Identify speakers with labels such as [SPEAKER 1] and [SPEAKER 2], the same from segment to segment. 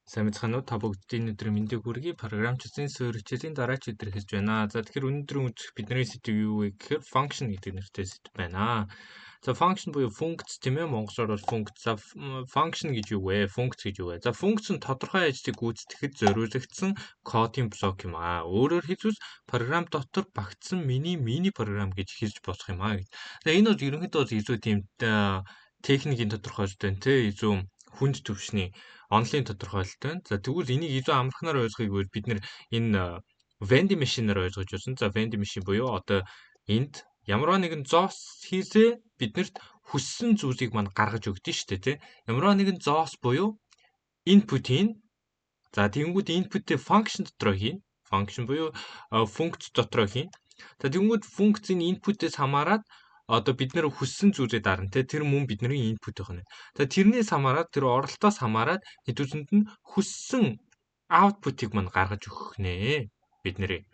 [SPEAKER 1] Сайн мэцхан уу, та бүгдийн өдрийн мэндийг хүргэе. Програмчдын суурьчдын дараач өдөр эхэлж байна. За тэгэхээр өнөөдрийн үзэх бидний сэдв юу вэ гэхээр function гэдэг нэртэй сэдв байна. За function буюу функц тийм ээ, монголоор бол функц. За function гэж юу вэ? Функц гэж юу вэ? За функц нь тодорхой ажлыг гүйцэтгэхэд зориулагдсан кодын блок юм аа. Өөрөөр хэлбэл програм дотор багтсан мини програм гэж хэлж болох юм аа. За энэ бол ерөнхийдөө илүү тийм техникийн тодорхойлолт байна тийм ээ, илүү хүнд төвшний онлайн тодорхойлолт байна. За тэгвэл энийг илүү амархнаар ойлгохыг бол бид нэр энэ vending machine-аар ойлгож байна. За vending machine буюу одоо энд ямарваа нэгэн зоос хийсээ биднэрт хүссэн зүйлийг манд гаргаж өгдөн шүү дээ, тий. Ямарваа нэгэн зоос буюу input хийн. За тэгэнгүүт input-ийг function дотроо хийн. Function буюу функц дотроо хийн. За тэгэнгүүт функцийн input-ээс хамаарат одоо бид нэр хүссэн зүйлээ дарна те тэр мөн бидний input байна. За тэрнээс хамаарат тэр оролтоос хамаарат хэдүүсэнд нь хүссэн output-ыг мань гаргаж өгөх нэ бид нэрээ.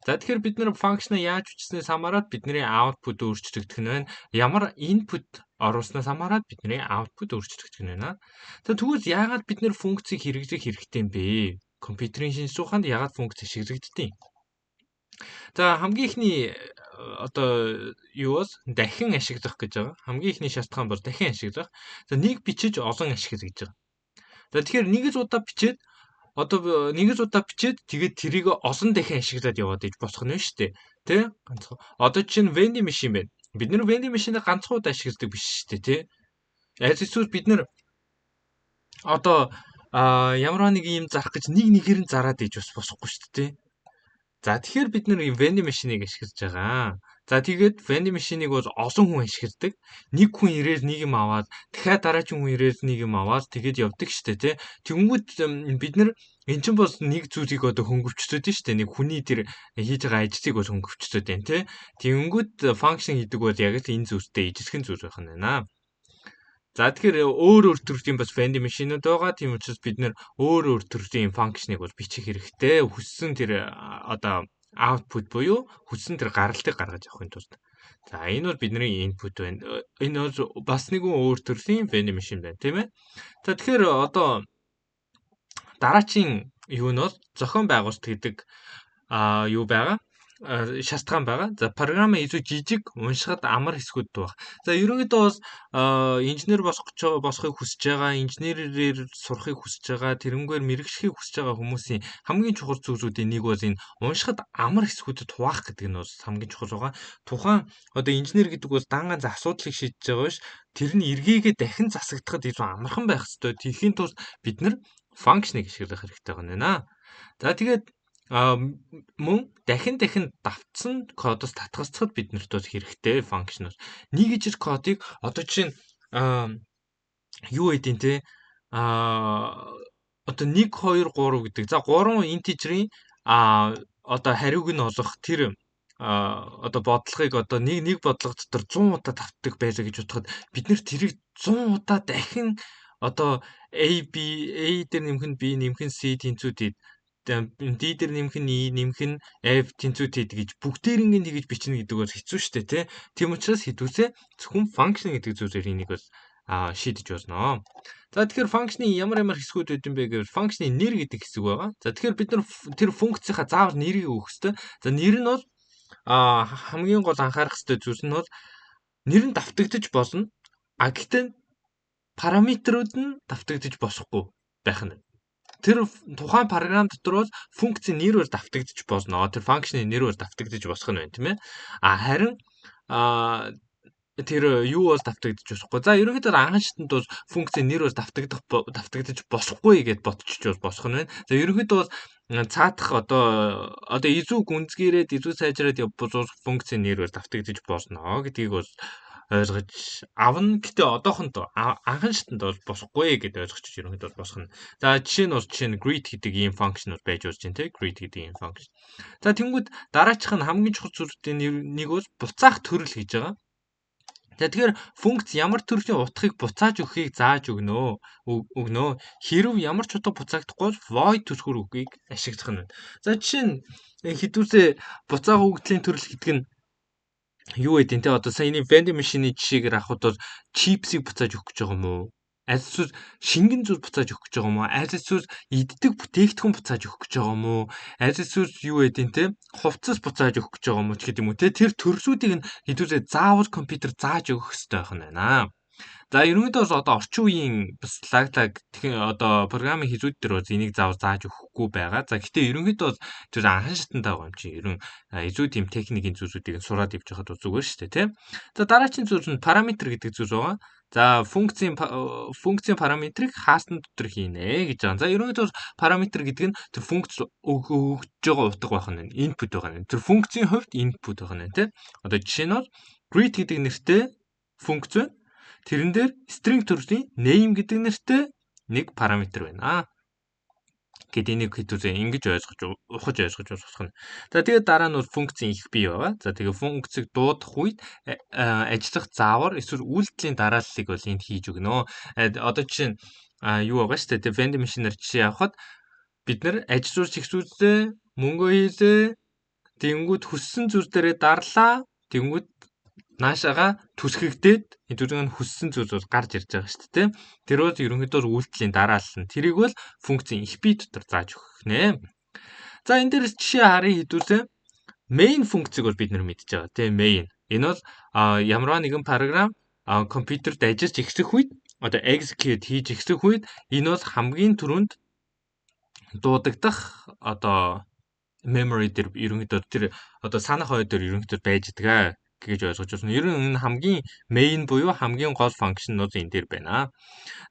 [SPEAKER 1] За тэгэхээр бид нэр function-а яаж бичснээс хамаарат бидний output өөрчлөгдөх нь байна. Ямар input оруулснаас хамаарат бидний output өөрчлөгдөх нь байна. За тэгвэл яагаад бид нэр функцийг хэрэглэх хэрэгтэй юм бэ? Компьютерийн шинж ухаанд яагаад функц ашиглагддгийг? За хамгийн ихний одоо юу бас дахин ашиглах гэж байгаа. Хамгийн ихний шалтгаан бол дахин ашиглах. За нэг бичиж олон ашиглах гэж байгаа. За тэгэхээр нэг л удаа бичээд тэгээд тэрийг олон дахин ашиглаад яваад иж босох нь шүү дээ. Тэ? Ганцхан. Одоо чинь vending machine байна. Бид нэр vending machine-ыг ганцхан удаа ашигладаг биш шүү дээ, тэ? Аль эсвэл бид нэр одоо ямарваа нэг юм зарах гэж нэгээр нь зараад иж бас босохгүй шүү дээ, тэ? За тэгэхээр бид нэр vending machine-ыг ашиглаж байгаа. За тэгээд vending machine-ыг бол олон хүн ашигладаг. Нэг хүн ирээд нэг юм аваад, дахиад дараагийн хүн ирээд нэг юм аваад тэгээд явдаг штэ тий. Тэгвэл бид нэр эн чинь бол нэг зүйлийг одоо хөнгөвчлөөд нь штэ. Нэг хүний тэр хийж байгаа ажлыг бол хөнгөвчлөөд байна тий. Тэгэнгүүт function гэдэг бол яг л энэ зүйлтэй ижилхэн зүйл байх нь байна. За тэгэхээр өөр төрлийн бас vending machine-ууд байгаа. Тийм учраас бид нэр өөр төрлийн function-ыг бол бичих хэрэгтэй. Хүссэн тэр одоо output буюу хүссэн тэр гаралтыг гаргаж авахын тулд. За энэ бол бидний input байна. Энэ бол бас нэгэн өөр төрлийн vending machine байна, тийм ээ. За тэгэхээр одоо дараачийн юу нь бол зохион байгуулалт гэдэг юу байгаа? Шалтгаан байгаа. За програмаа илүү жижиг, уншихад амар хэсгүүд байх. За ерөнхийдөө бас инженер босхийг хүсэж байгаа, инженерээр сурахыг хүсэж байгаа, тэрнгээр мэрэгшихийг хүсэж байгаа хүмүүсийн хамгийн чухал зүйлүүдийн нэг бол энэ уншихад амар хэсгүүдэд хуваах гэдэг нь бас хамгийн чухал байгаа. Тухайн одоо инженер гэдэг бол дан ганц асуудлыг шийдэж байгаа биш. Тэр нь эргээгээ дахин засагдахад илүү амархан байх ёстой. Тийхийн тулд бид нар function-ыг ашиглах хэрэгтэй байна. За тэгээд мөн дахин давтсан кодоос татгалзахад биднэрт бол хэрэгтэй function. Нэг ижил кодыг одоо чинь юу гэдэг те одоо 1 2 3 гэдэг. За 3 интежерийн одоо хариуг нь олох тэр одоо бодлогыг одоо нэг бодлого дотор 100 удаа давтдаг байлаа гэж бодоход бид нэр тэрийг 100 удаа дахин одоо A дээр нэмэх нь B нэмэх нь C тэнцвүүдийг D дээр нэмэх нь E нэмэх нь F тэнцвүүд хийдэг гэж бүгдээринг тэгж бичнэ гэдэг бол хэцүү шттэ тий. Тийм учраас хэдүүсээ зөвхөн function гэдэг зүйлээр энийг бол шийдэж болно. За тэгэхээр function-ы ямар хэсгүүд байд юм бэ гэвэл function-ы нэр гэдэг хэсэг байгаа. За тэгэхээр бид нар тэр функцийнхаа заавал нэрийг өгөх ёстой. За нэр нь бол хамгийн гол анхаарах ёстой зүйл нь бол нэр нь давтагдаж болно. Гэхдээ параметрууд нь давтагдаж босохгүй байх нь. Тэр тухайн програм дотор бол функцийн нэр бол давтагдаж болно. Тэр function-ы нэр бол давтагдаж босох нь байна, тийм ээ. Харин тэр юу бол давтагдаж босохгүй. За ерөнхийдөө анхан шатнд бол функцийн нэр бол давтагдаж босохгүй гэж бодчих босох нь байна. За ерөнхийдөө бол цаадах одоо илүү гүнзгийрээд илүү сайжраад явбал функцийн нэр бол давтагдаж болно гэдгийг бол ойлгож авна. Гэтэ одоохондоо анхан шатнд бол босохгүй гэдээ ойлгочих ерөнхийдөө босох нь. За жишээ нь greet гэдэг ийм function бол байж болж байна те. Greet гэдэг ийм function. За тэнгууд дараачих нь хамгийн чухал зүйлүүдийн нэг бол буцаах төрөл гэж байгаа. За тэгэхээр функц ямар төрлийн утгыг буцааж өгөхийг зааж өгнө. Хэрв ямар ч утга буцаагдахгүй бол void төрхөр үгийг ашиглах нь байна. За жишээ нь хэдүүсээ буцаах өгөгдлийн төрөл гэдэг нь юу гэдэг те одоо саяны vending machine-ийн жишээгээр авахд бол чипсийг буцааж өгөх гэж байгаа юм уу? Аль эсвэл шингэн зүйл буцааж өгөх гэж байгаа юм уу? Аль эсвэл иддэг бүтээгдэхүүн буцааж өгөх гэж байгаа юм уу? Аль эсвэл юу гэдэг нь те хувцас буцааж өгөх гэж байгаа юм уу ч гэдэг юм уу те тэр төрсүүдийг нь хэдүүлээ заавал компьютер зааж өгөх хэрэгтэй байх нь байна. За ерөнхийдөө бол одоо орчин үеийн бас лаглаг одоо програмын хийзүүд төр бас энийг зааж өгөхгүй байгаа. За гэхдээ ерөнхийдөө бол тэр анхан шатантай байгаа юм чи ерөн хийзүүд юм техникийн зүйлсүүдийг сураад явж байхад зүгээр шүү дээ, тийм. За дараагийн зүйл нь параметр гэдэг зүйл байгаа. За функцийн параметрыг хаасна дотор хийнэ гэж байгаа. За ерөнхийдөө параметр гэдэг нь тэр функц өгж байгаа утга байх нь input байгаа нь. Тэр функцийн хувьд input байгаа нь тийм. Одоо жишээ нь бол greet гэдэг нэртэй функц байна. Тэрэн дээр string төрлийн name гэдэг нэртэй нэг параметр байна. Гэт энийг хэдүүлээ ингэж ухаж ойлгож болох нь. За тэгээд дараа нь бол функцийн их бий байгаа. За тэгээд функцийг дуудах үед ажиллах заавар эсвэл үйлдэлийн дарааллыг бол энд хийж өгнө. Одоо жишээ нь юу байгаа шүү дээ. Vending machine-аар жишээ авахад бид нэр ажиллуулж ихсүүлээ, мөнгө хийлээ, тэнгүүд хүссэн зүйл дээрээ дарлаа, тэнгүүд наашаага түсгэгдээд хэдүүлэн хүссэн зүйл бол гарч ирж байгаа шүү дээ. Тэр бол ерөнхийдөө үйлдэлийн дараалал нь. Тэрийг бол функцийн их бий дотор зааж өгөх нэ. За энэ дээр жишээ харъя хэдүүлээ. Main функцийг бол бид нар мэдж байгаа тийм main. Энэ бол ямарваа нэгэн програм компьютерд ажиллаж эхлэх үед одоо execute хийж эхлэх үед энэ бол хамгийн түрүүнд дуудагдах одоо memory дээр ерөнхийдөө тэр одоо санах хой дээр ерөнхийдөө байж байгаа гэж ойлгож байна. Ер нь энэ хамгийн main буюу хамгийн гол функшн нь энэ дээр байна.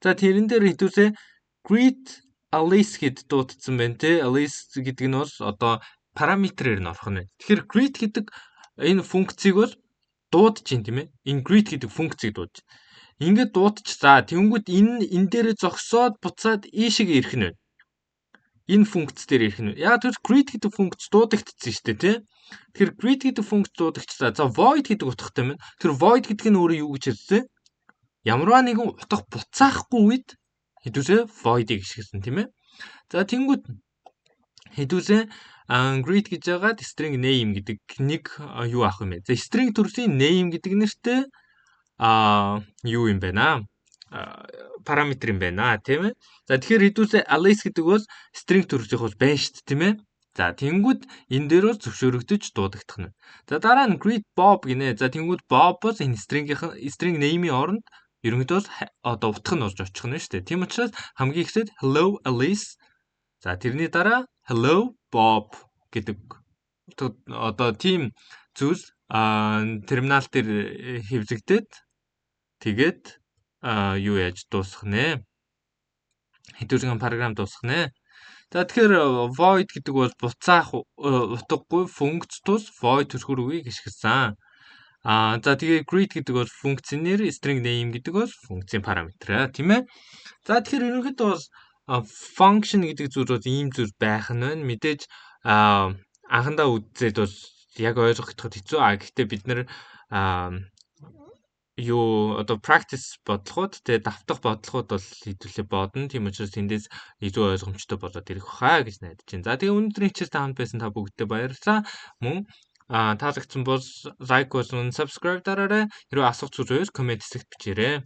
[SPEAKER 1] За тэрэн дээр хэдүүлээ greet Alice гэд дуудсан байна те. Alice гэдэг нь бол одоо параметрээр нь орох нь. Тэгэхээр greet гэдэг энэ функцийг бол дуудаж чинь тийм ээ. Энэ greet гэдэг функцийг дуудаж. Ингээд дуудаж за тэнгүүд энэ дээрээ зогсоод буцаад ийшээ ирэх нь байна. Энэ функц дээр ирэх нь. Яг тэр greet гэдэг функц дуудагдчихсан шүү дээ тий. Тэгэхээр greet гэдэг функц дуудагчлаа. За void гэдэг утгатай байна. Тэр void гэдэг нь өөрөө юу гэж хэлсэн? Ямарваа нэгэн утга буцаахгүй үед хэдүүлээ void-ийг ашигласан тийм ээ. За тэнгүүд хэдүүлээ greet гэж яагаад string name гэдэг нэг юу авах юм бэ? За string төрлийн name гэдэг нэртэй юу юм байна? Параметр юм байна тийм ээ. За тэгэхээр хэдүүлээ Alice гэдэг бол string төрөлх бол байна шүү дээ тийм ээ. За тэнгүүд энэ дээр бол зөвшөөрөгдөж дуудагдах нь. За дараа нь greet Bob гинэ. За тэнгүүд Bob бол энэ string name-ийн оронд ерөнхийдөө одоо утга нь болж очих нь шүү дээ. Тийм учраас хамгийн эхлээд hello Alice. За тэрний дараа hello Bob гэдэг одоо тийм зүйл терминал дээр хэвлэгдээд тэгээд юу яаж дуусгах нэ? Хэдүүлгэн програм дуусгах нэ? За тэгэхээр void гэдэг бол буцаах утгагүй функц тус void төрхөр үгийг ашигласан. За тэгээ greet гэдэг бол функцийн нэр, string name гэдэг бол функцийн параметр тийм ээ. За тэгэхээр ерөнхийдөө бол function гэдэг зүйл бол ийм зүйл байх нь байна. Мэдээж анхандаа үзээд бол яг ойлгоход хэцүү. Гэхдээ бид нэр юу одоо practice бодлогод тэгээ давтах бодлогод бол хэдүүлээ бодно. Тийм учраас тэндээс илүү ойлгомжтой болоод ирэх хаа гэж найдаж байна. За тэгээ өнөөдрийн хичээлд хамт байсан та бүгдээ баярлалаа. Мөн таалагдсан бол лайк болон subscribe дараарай. Хэрвээ асуух зүйл байвал комент хэсэгт бичээрэй.